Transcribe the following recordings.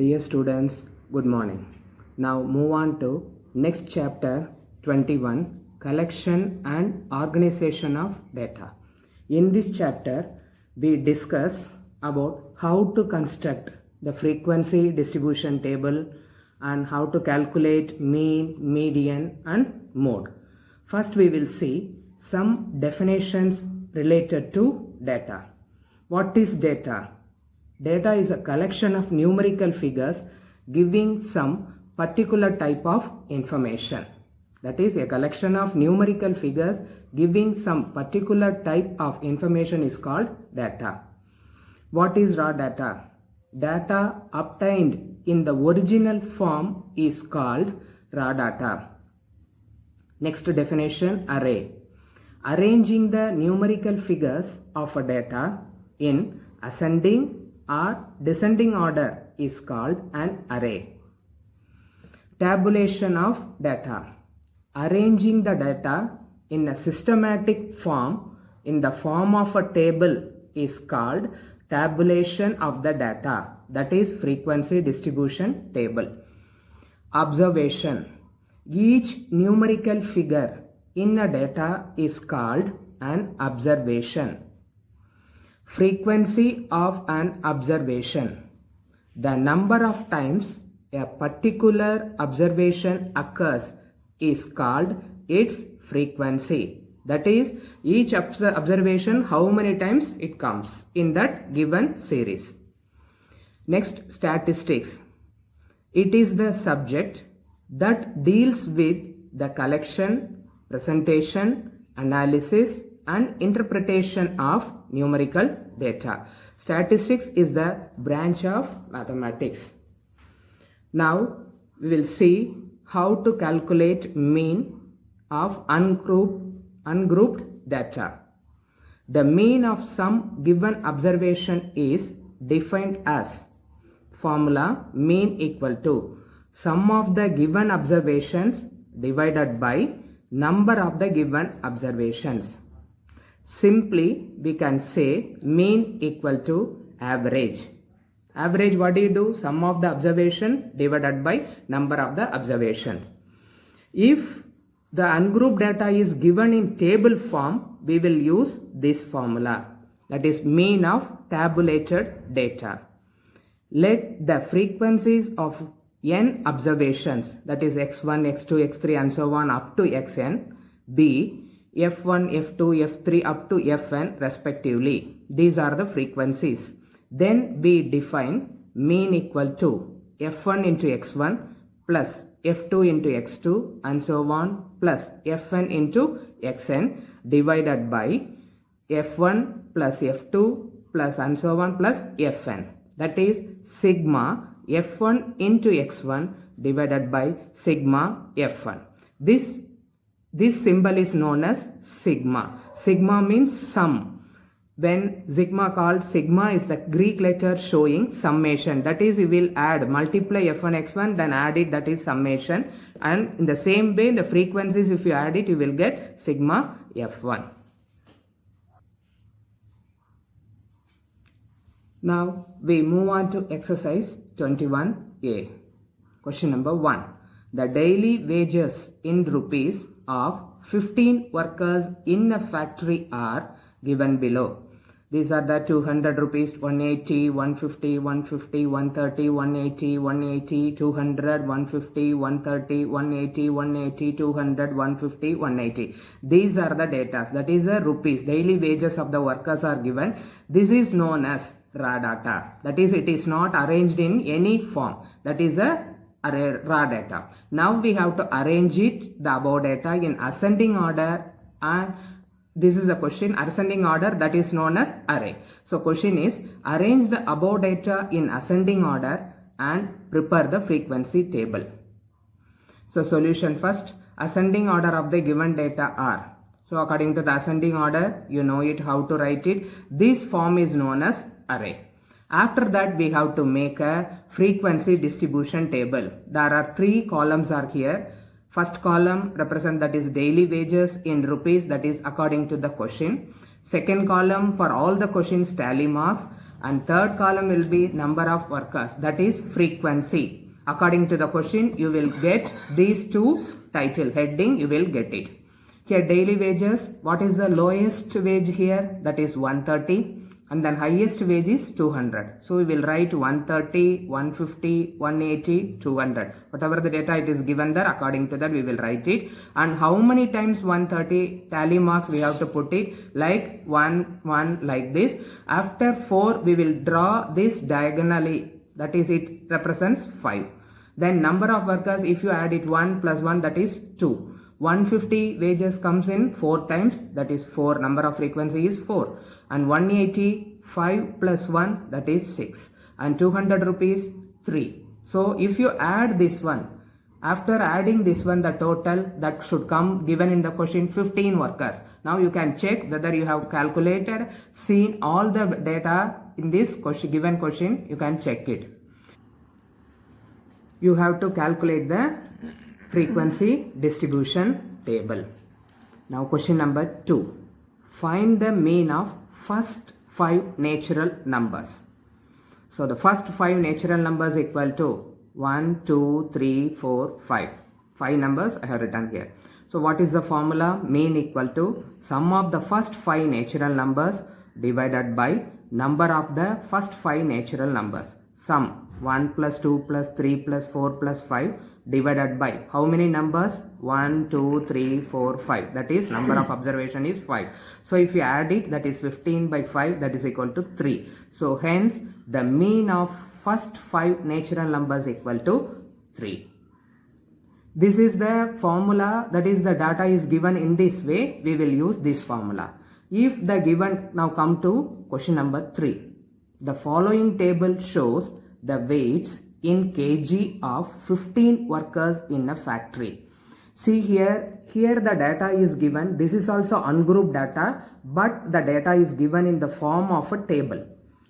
Dear students, good morning. Now move on to next chapter 21, collection and organization of data. In this chapter, we discuss about how to construct the frequency distribution table and how to calculate mean, median and mode. First we will see some definitions related to data. What is data? Data is a collection of numerical figures giving some particular type of information. That is, a collection of numerical figures giving some particular type of information is called data. What is raw data? Data obtained in the original form is called raw data. Next definition, array. Arranging the numerical figures of a data in ascending or descending order is called an array. Tabulation of data. Arranging the data in a systematic form in the form of a table is called tabulation of the data, that is frequency distribution table. Observation. Each numerical figure in a data is called an observation. Frequency of an observation. The number of times a particular observation occurs is called its frequency. That is, each observation, how many times it comes in that given series. Next, statistics. It is the subject that deals with the collection, presentation, analysis and interpretation of numerical data. Statistics is the branch of mathematics. Now we will see how to calculate mean of ungrouped data. The mean of some given observation is defined as formula mean equal to sum of the given observations divided by number of the given observations. Simply we can say mean equal to average. Average, what do you do? Sum of the observation divided by number of the observation. If the ungrouped data is given in table form, we will use this formula, that is mean of tabulated data. Let the frequencies of n observations, that is x1, x2, x3 and so on up to xn, be f1, f2, f3 up to fn respectively. These are the frequencies. Then we define mean equal to f1 into x1 plus f2 into x2 and so on plus fn into xn divided by f1 plus f2 plus and so on plus fn. That is sigma f1 into x1 divided by sigma f1. This symbol is known as sigma. Sigma means sum. When sigma called, sigma is the Greek letter showing summation. That is, we will add, multiply f1 x1, then add it, that is summation. And in the same way, the frequencies, if you add it, you will get sigma f1. Now we move on to exercise 21a. Question number 1. The daily wages in rupees of 15 workers in a factory are given below. These are the 200 rupees, 180, 150, 150, 130, 180, 180, 200, 150, 130, 180, 180, 200, 150, 180. These are the data. That is the rupees. Daily wages of the workers are given. This is known as raw data. That is, it is not arranged in any form. That is a raw data. Now we have to arrange it, the above data, in ascending order, and this is a question, ascending order, that is known as array. So question is, arrange the above data in ascending order and prepare the frequency table. So solution first, ascending order of the given data are. So according to the ascending order, you know it, how to write it. This form is known as array. After that, we have to make a frequency distribution table. There are 3 columns are here. First column represent, that is daily wages in rupees, that is according to the question. Second column, for all the questions tally marks. and third column will be number of workers, that is frequency. According to the question, you will get these two title heading, you will get it. Here daily wages, what is the lowest wage here? That is 130, and then highest wage is 200. So we will write 130, 150, 180, 200. Whatever the data it is given there, according to that we will write it. And how many times 130 tally marks we have to put it? Like 1, 1 like this. After 4 we will draw this diagonally, that is it represents 5. Then number of workers, if you add it 1 plus 1, that is 2. 150 wages comes in 4 times, that is 4. Number of frequency is 4. And 180, 5 plus 1, that is 6. And 200 rupees, 3. So if you add this one, after adding this one, the total that should come given in the question 15 workers. Now you can check whether you have calculated, seen all the data in this question, given question, you can check it. You have to calculate the frequency distribution table. Now question number 2. Find the mean of first 5 natural numbers. So the first 5 natural numbers equal to 1, 2, 3, 4, 5. 5 numbers I have written here. So what is the formula? Mean equal to sum of the first 5 natural numbers divided by number of the first 5 natural numbers. Sum 1 plus 2 plus 3 plus 4 plus 5 divided by how many numbers? 1, 2, 3, 4, 5. That is number of observation is 5. So if you add it, that is 15 by 5, that is equal to 3. So hence the mean of first 5 natural numbers equal to 3. This is the formula, that is the data is given in this way, we will use this formula. If the given, now come to question number 3. The following table shows the weights in kg of 15 workers in a factory. See here the data is given. This is also ungrouped data, but the data is given in the form of a table.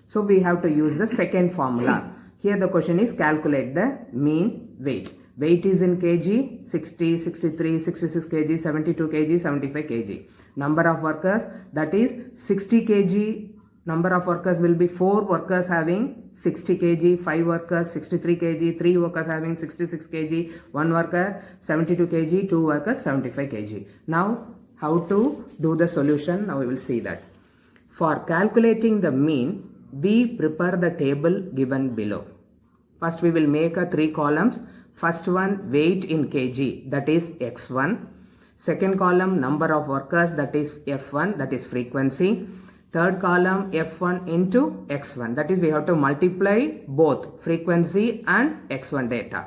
So we have to use the second formula. Here the question is calculate the mean weight. Weight is in kg, 60, 63, 66 kg, 72 kg, 75 kg. Number of workers, that is 60 kg. Number of workers will be 4 workers having 60 kg, 5 workers 63 kg, 3 workers having 66 kg, 1 worker 72 kg, 2 workers 75 kg. Now how to do the solution? Now we will see that. For calculating the mean, we prepare the table given below. First we will make a 3 columns. First one weight in kg, that is x1. Second column number of workers, that is f1, that is frequency. Third column f1 into x1, that is we have to multiply both frequency and x1 data.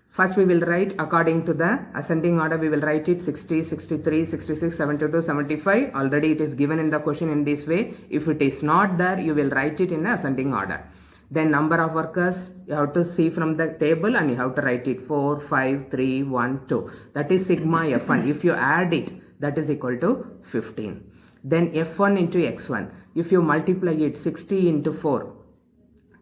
First we will write according to the ascending order, we will write it 60, 63, 66, 72, 75. Already it is given in the question in this way. If it is not there, you will write it in ascending order. Then number of workers, you have to see from the table and you have to write it 4, 5, 3, 1, 2. That is sigma f1. If you add it, that is equal to 15. Then f1 into x1. If you multiply it, 60 into 4,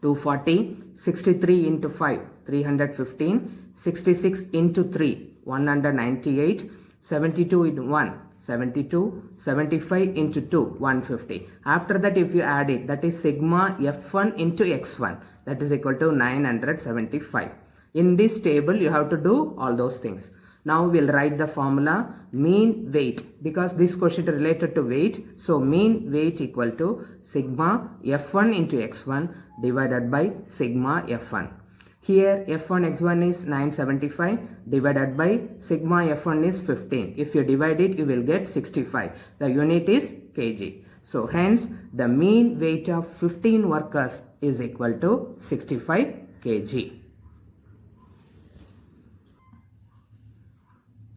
240, 63 into 5, 315, 66 into 3, 198, 72 into 1, 72, 75 into 2, 150. After that if you add it, that is sigma f1 into x1, that is equal to 975. In this table you have to do all those things. Now we'll write the formula mean weight, because this question is related to weight. So mean weight equal to sigma f1 into x1 divided by sigma f1. Here f1 x1 is 975 divided by sigma f1 is 15. If you divide it, you will get 65. The unit is kg. So hence the mean weight of 15 workers is equal to 65 kg.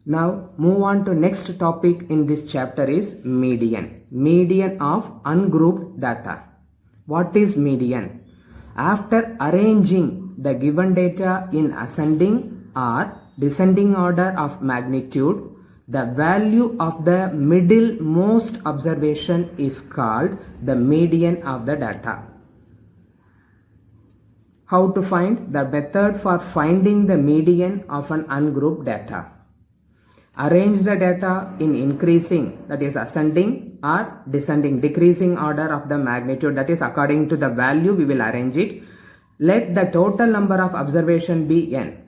Now move on to next topic in this chapter is median. Median of ungrouped data. What is median? After arranging the given data in ascending or descending order of magnitude, the value of the middlemost observation is called the median of the data. How to find? The method for finding the median of an ungrouped data. Arrange the data in increasing, that is ascending, or descending, decreasing order of the magnitude, that is according to the value we will arrange it. Let the total number of observation be n.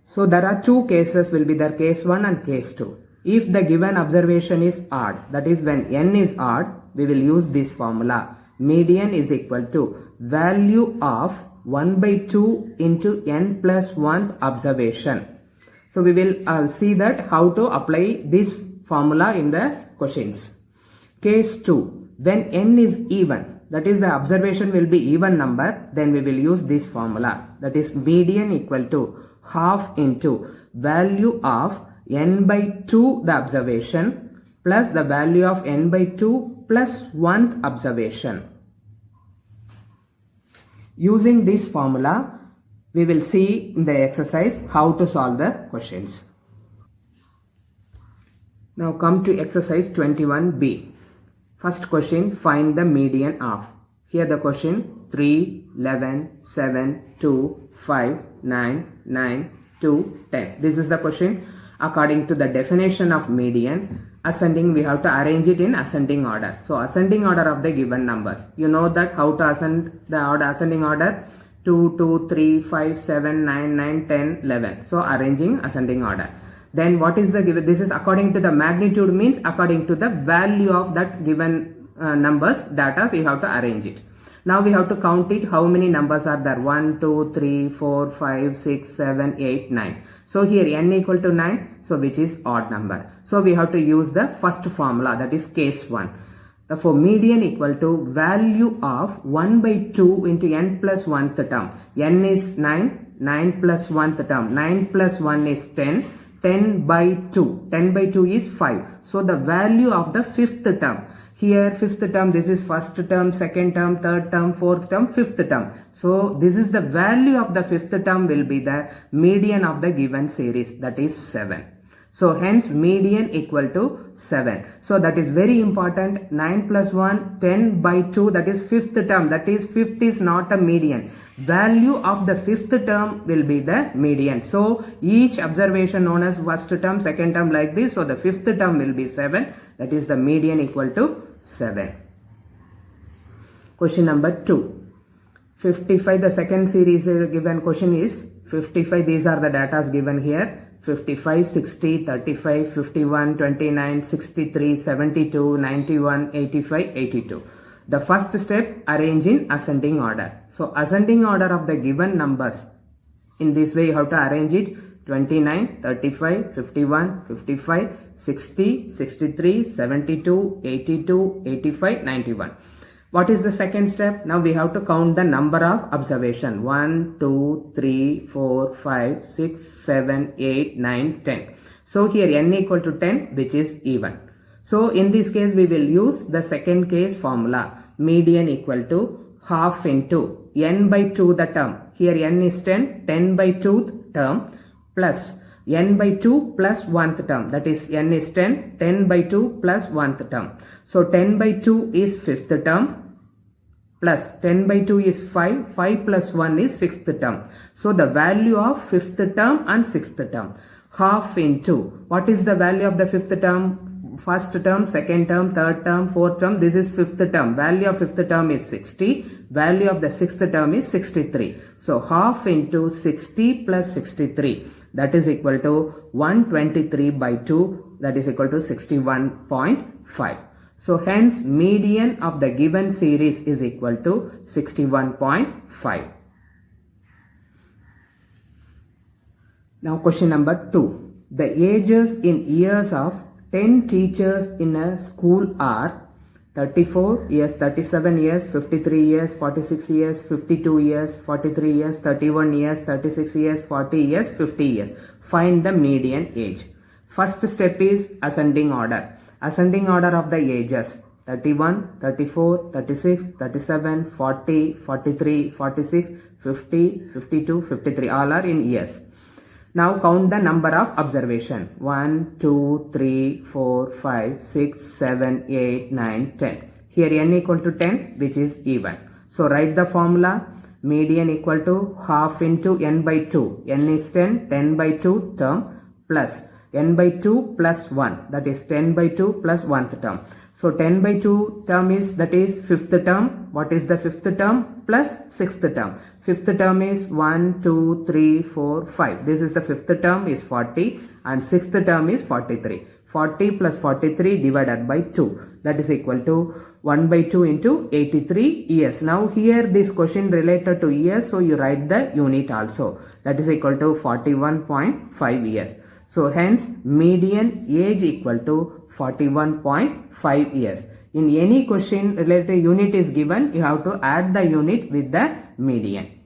So there are two cases will be there, case 1 and case 2. If the given observation is odd, that is when n is odd, we will use this formula. Median is equal to value of 1 by 2 into n plus 1th observation. So we will see that how to apply this formula in the questions. Case 2, when n is even, that is the observation will be even number, then we will use this formula, that is median equal to half into value of n by 2 the observation plus the value of n by 2 plus 1th observation. Using this formula, we will see in the exercise how to solve the questions. Now come to exercise 21b. First question, find the median of. Here the question 3, 11, 7, 2, 5, 9, 9, 2, 10. This is the question. According to the definition of median, ascending, we have to arrange it in ascending order. So ascending order of the given numbers. You know that how to ascend the order, ascending order. 2, 2, 3, 5, 7, 9, 9, 10, 11. So arranging ascending order. Then what is the given? This is according to the magnitude, means according to the value of that given numbers data, so you have to arrange it. Now we have to count it, how many numbers are there? 1, 2, 3, 4, 5, 6, 7, 8, 9. So here n equal to 9, so which is odd number. So we have to use the first formula, that is case 1. For median equal to value of 1 by 2 into n plus 1th term. N is 9, 9 plus 1th term. 9 plus 1 is 10, 10 by 2. 10 by 2 is 5. So the value of the 5th term. Here 5th term, this is first term, second term, third term, fourth term, 5th term. So this is the value of the 5th term will be the median of the given series, that is 7. So hence median equal to 7. So that is very important. 9 plus 1, 10 by 2, that is 5th term. That is 5th is not a median. Value of the 5th term will be the median. So each observation known as first term, second term like this. So the 5th term will be 7. That is the median equal to 7. Question number 2. 55, the second series given question is 55. These are the data given here. 55, 60, 35, 51, 29, 63, 72, 91, 85, 82. The first step, arrange in ascending order. So ascending order of the given numbers. In this way you have to arrange it. 29, 35, 51, 55, 60, 63, 72, 82, 85, 91. What is the second step? Now we have to count the number of observation. 1, 2, 3, 4, 5, 6, 7, 8, 9, 10. So here n equal to 10, which is even. So in this case we will use the second case formula. Median equal to half into n by 2 the term. Here n is 10, 10 by 2 term plus n by 2 plus 1th term, that is n is 10, 10 by 2 plus 1th term. So 10 by 2 is 5th term plus 10 by 2 is 5, 5 plus 1 is 6th term. So the value of 5th term and 6th term. Half into, what is the value of the 5th term? First term, second term, third term, fourth term, this is 5th term. Value of 5th term is 60, value of the 6th term is 63. So half into 60 plus 63, that is equal to 123 by 2, that is equal to 61.5. So hence median of the given series is equal to 61.5. Now question number 2. The ages in years of 10 teachers in a school are 34 years, 37 years, 53 years, 46 years, 52 years, 43 years, 31 years, 36 years, 40 years, 50 years. Find the median age. First step is ascending order. Ascending order of the ages. 31, 34, 36, 37, 40, 43, 46, 50, 52, 53. All are in years. Now count the number of observation. 1, 2, 3, 4, 5, 6, 7, 8, 9, 10. Here n equal to 10, which is even. So write the formula. Median equal to half into n by 2. N is 10, 10 by 2 term plus n by 2 plus 1, that is 10 by 2 plus 1th term. So 10 by 2 term is, that is 5th term. What is the 5th term? Plus 6th term. 5th term is 1, 2, 3, 4, 5. This is the 5th term is 40 and 6th term is 43. 40 plus 43 divided by 2, that is equal to 1 by 2 into 83 years. Now here this question related to years, so you write the unit also, that is equal to 41.5 years. So hence median age equal to 41.5 years. In any question related unit is given, you have to add the unit with the median.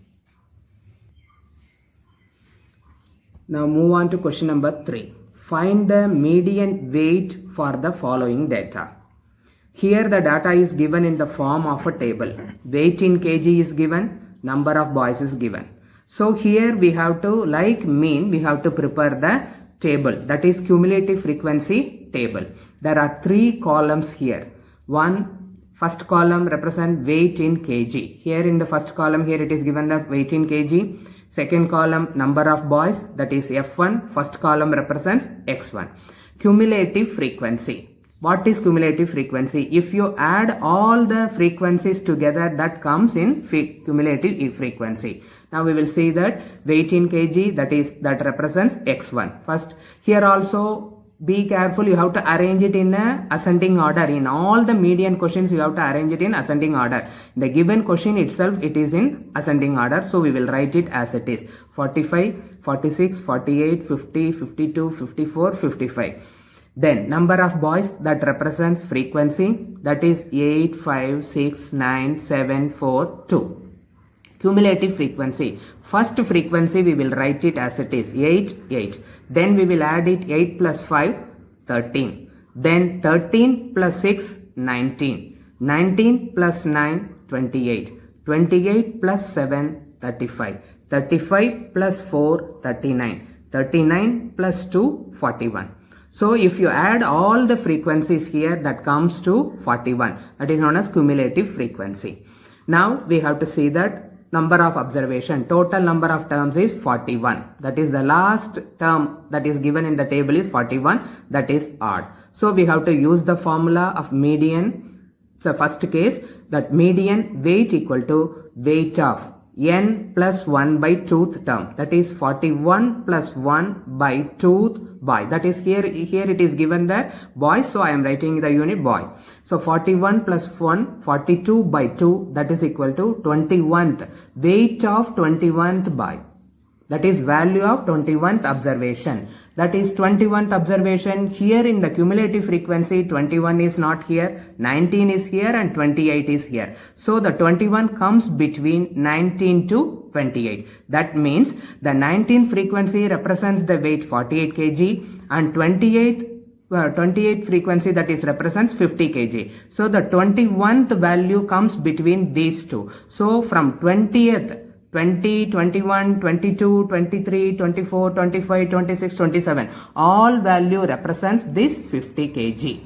Now move on to question number 3. Find the median weight for the following data. Here the data is given in the form of a table. Weight in kg is given, number of boys is given. So here we have to, like mean, we have to prepare the table, that is cumulative frequency table. There are 3 columns here. First column represent weight in kg. Here in the first column, here it is given the weight in kg. Second column number of boys, that is F1. First column represents X1. Cumulative frequency. What is cumulative frequency? If you add all the frequencies together, that comes in cumulative frequency. Now we will see that weight in kg, that represents X1. First, here also be careful, you have to arrange it in a ascending order. In all the median questions, you have to arrange it in ascending order. The given question itself, it is in ascending order. So we will write it as it is. 45, 46, 48, 50, 52, 54, 55. Then number of boys, that represents frequency, that is 8, 5, 6, 9, 7, 4, 2. Cumulative frequency. First frequency we will write it as it is 8, 8. Then we will add it 8 plus 5, 13. Then 13 plus 6, 19. 19 plus 9, 28. 28 plus 7, 35. 35 plus 4, 39. 39 plus 2, 41. So if you add all the frequencies here, that comes to 41. That is known as cumulative frequency. Now we have to see that number of observation. Total number of terms is 41. That is the last term that is given in the table is 41. That is odd. So we have to use the formula of median. So first case, that median weight equal to weight of n plus 1 by 2th term, that is 41 plus 1 by 2th boy, that is here it is given the boy, so I am writing the unit boy. So 41 plus 1, 42 by 2, that is equal to 21th, weight of 21th boy, that is value of 21th observation. That is 21th observation. Here in the cumulative frequency, 21 is not here, 19 is here and 28 is here. So the 21 comes between 19 to 28. That means the 19 frequency represents the weight 48 kg and 28 frequency, that is represents 50 kg. So the 21th value comes between these two. So from 20th, 20, 21, 22, 23, 24, 25, 26, 27. All value represents this 50 kg.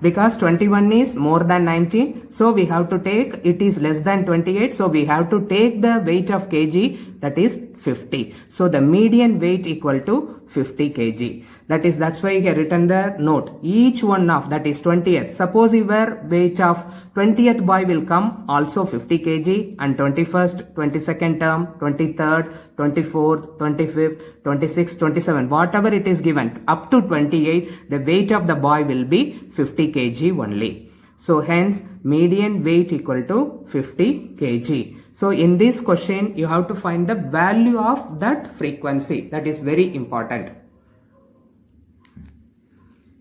Because 21 is more than 19, so we have to take, it is less than 28, so we have to take the weight of kg, that is 50. So the median weight equal to 50 kg. That's why he have written the note. Each one of, that is 20th. Suppose your weight of 20th boy will come also 50 kg and 21st, 22nd term, 23rd, 24th, 25th, 26th, 27th, whatever it is given up to 28, the weight of the boy will be 50 kg only. So hence median weight equal to 50 kg. So in this question you have to find the value of that frequency. That is very important.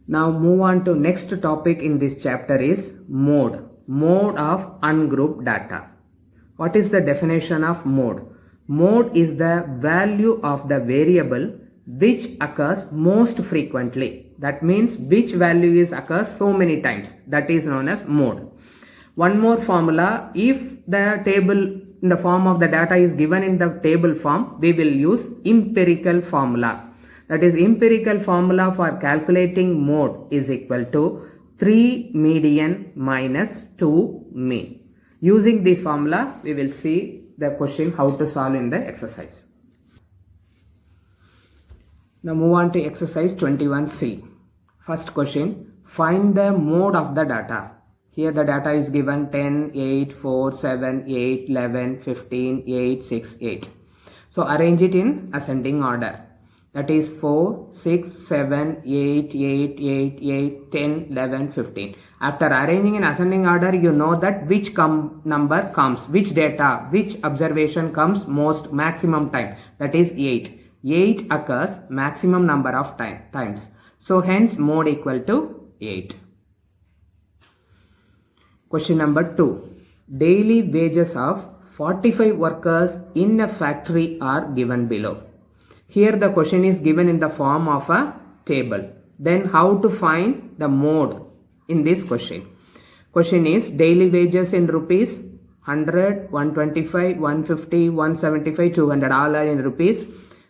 Now move on to next topic in this chapter is mode of ungrouped data. What is the definition of mode? Mode is the value of the variable which occurs most frequently. That means which value occurs so many times. That is known as mode. One more formula, if the table in the form of the data is given in the table form, we will use empirical formula. That is, empirical formula for calculating mode is equal to 3 median minus 2 mean. Using this formula, we will see the question how to solve in the exercise. Now move on to exercise 21C. First question, find the mode of the data. Here the data is given 10, 8, 4, 7, 8, 11, 15, 8, 6, 8. So arrange it in ascending order. That is 4, 6, 7, 8, 8, 8, 8, 10, 11, 15. After arranging in ascending order, you know that which number comes, which data, which observation comes most maximum time. That is 8. 8 occurs maximum number of times. So hence mode equal to 8. Question number 2. Daily wages of 45 workers in a factory are given below. Here the question is given in the form of a table. Then how to find the mode in this question? Question is daily wages in rupees 100, 125, 150, 175, 200 all are in rupees.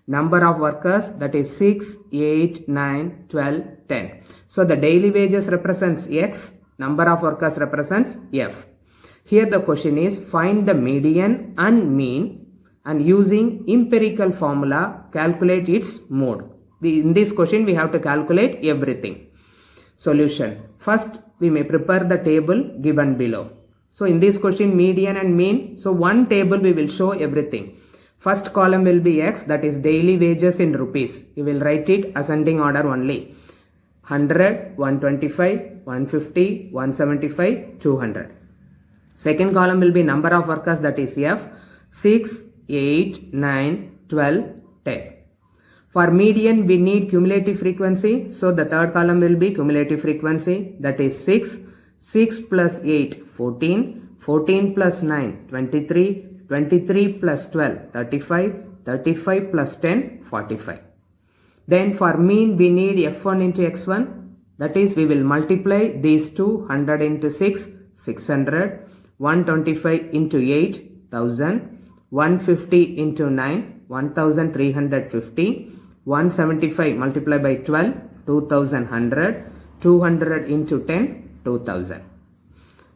Number of workers, that is 6, 8, 9, 12, 10. So the daily wages represents X, number of workers represents F. Here the question is find the median and mean and using empirical formula calculate its mode. In this question we have to calculate everything. Solution. First we may prepare the table given below. So in this question median and mean, so one table we will show everything. First column will be X, that is daily wages in rupees. You will write it ascending order only. 100, 125, 150, 175, 200. Second column will be number of workers, that is F. 6, 8, 9, 12, 10. For median we need cumulative frequency. So the third column will be cumulative frequency, that is 6. 6 plus 8, 14. 14 plus 9, 23. 23 plus 12, 35. 35 plus 10, 45. Then for mean we need F1 into X1. That is we will multiply these two, 100 into 6, 600. 125 into 8, 1000. 150 into 9, 1350. 175 multiply by 12, 2100. 200 into 10, 2000.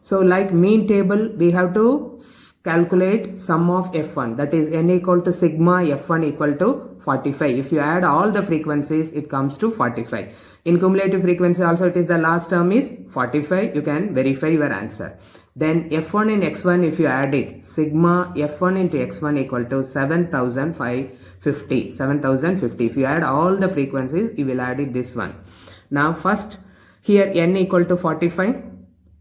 So like mean table we have to calculate sum of F1, that is n equal to sigma F1 equal to 45. If you add all the frequencies it comes to 45. In cumulative frequency also it is the last term is 45. You can verify your answer. Then F1 in X1 if you add it, sigma F1 into X1 equal to 7550. 7050. If you add all the frequencies you will add it this one. Now first here n equal to 45,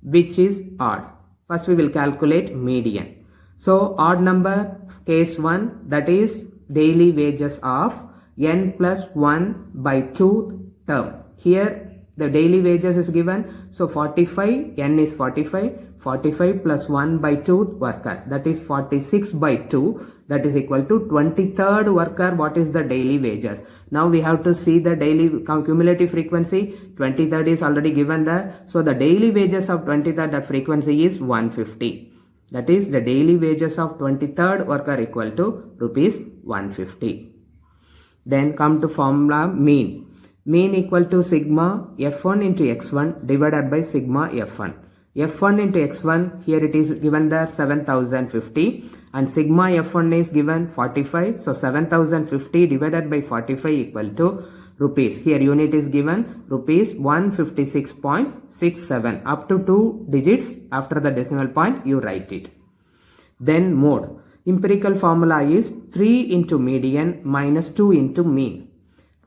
which is odd. First we will calculate median. So odd number case 1, that is daily wages of n plus 1 by 2 term. Here the daily wages is given. So 45, n is 45. 45 plus 1 by 2 worker, that is 46 by 2, that is equal to 23rd worker. What is the daily wages? Now we have to see the daily cumulative frequency. 23rd is already given there. So the daily wages of 23rd, that frequency is 150. That is the daily wages of 23rd worker equal to rupees 150. Then come to formula mean. Mean equal to sigma F1 into X1 divided by sigma F1. F1 into X1, here it is given there 7050 and sigma F1 is given 45. So 7050 divided by 45 equal to rupees. Here unit is given rupees 156.67. Up to 2 digits after the decimal point you write it. Then mode. Empirical formula is 3 into median minus 2 into mean.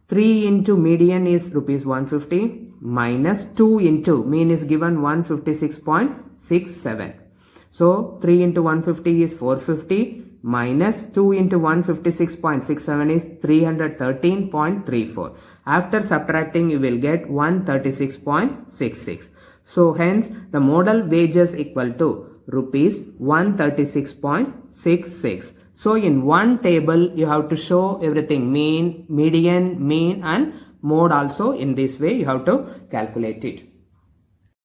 3 into median is rupees 150 minus 2 into mean is given 156.67. So 3 into 150 is 450 minus 2 into 156.67 is 313.34. After subtracting you will get 136.66. So hence the modal wages equal to rupees 136.66. So in one table you have to show everything, mean, median, mean and mode also. In this way you have to calculate it.